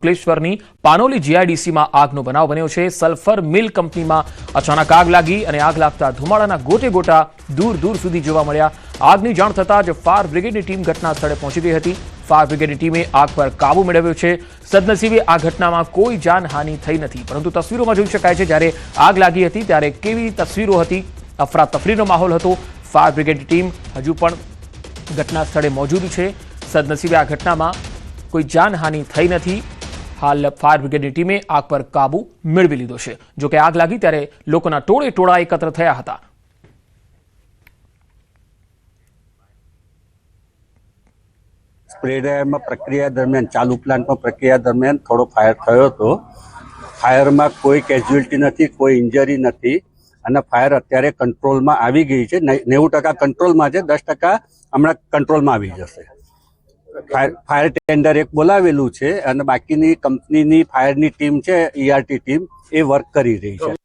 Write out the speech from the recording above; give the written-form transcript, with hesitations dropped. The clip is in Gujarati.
અંકલેશ્વરની પાનોલી જીઆઈડીસીમાં આગનો બનાવ બન્યો છે। સલ્ફર મિલ કંપનીમાં અચાનક આગ લાગી અને આગ લાગતા ધુમાડાના ગોટે ગોટા દૂર દૂર સુધી જોવા મળ્યા। આગની જાણ થતાં જ ફાયર બ્રિગેડની ટીમ ઘટના સ્થળે પહોંચી ગઈ હતી। ફાયર બ્રિગેડની ટીમે આગ પર કાબુ મેળવ્યો છે। સદનસીબે આ ઘટનામાં કોઈ જાનહાનિ થઈ નથી, પરંતુ તસવીરોમાં જોઈ શકાય છે જ્યારે આગ લાગી હતી ત્યારે કેવી તસવીરો હતી। અફરાતફરીનો માહોલ હતો। ફાયર બ્રિગેડની ટીમ હજુ પણ ઘટના સ્થળે મોજૂદ છે। સદનસીબે આ ઘટનામાં કોઈ જાનહાનિ થઈ નથી। હાલ ફાયર બ્રિગેડની ટીમે આગ પર કાબુ મેળવી લીધો છે। જો કે આગ લાગી ત્યારે લોકોના ટોળે ટોળા એકત્ર થયા હતા। સ્પ્રે ડ્રાયરમાં પ્રક્રિયા દરમિયાન ચાલુ પ્લાન્ટમાં પ્રક્રિયા દરમિયાન થોડો ફાયર થયો હતો। ફાયરમાં કોઈ કેઝ્યુઅલ્ટી નથી, કોઈ ઇન્જરી નથી અને ફાયર અત્યારે કંટ્રોલમાં આવી ગઈ છે। 90% કંટ્રોલમાં છે, 10% હમણાં કંટ્રોલમાં આવી જશે। ફાયર ટેન્ડર એક બોલાવેલું છે અને બાકીની કંપનીની ફાયરની ટીમ છે, ERT ટીમ, એ વર્ક કરી રહી છે।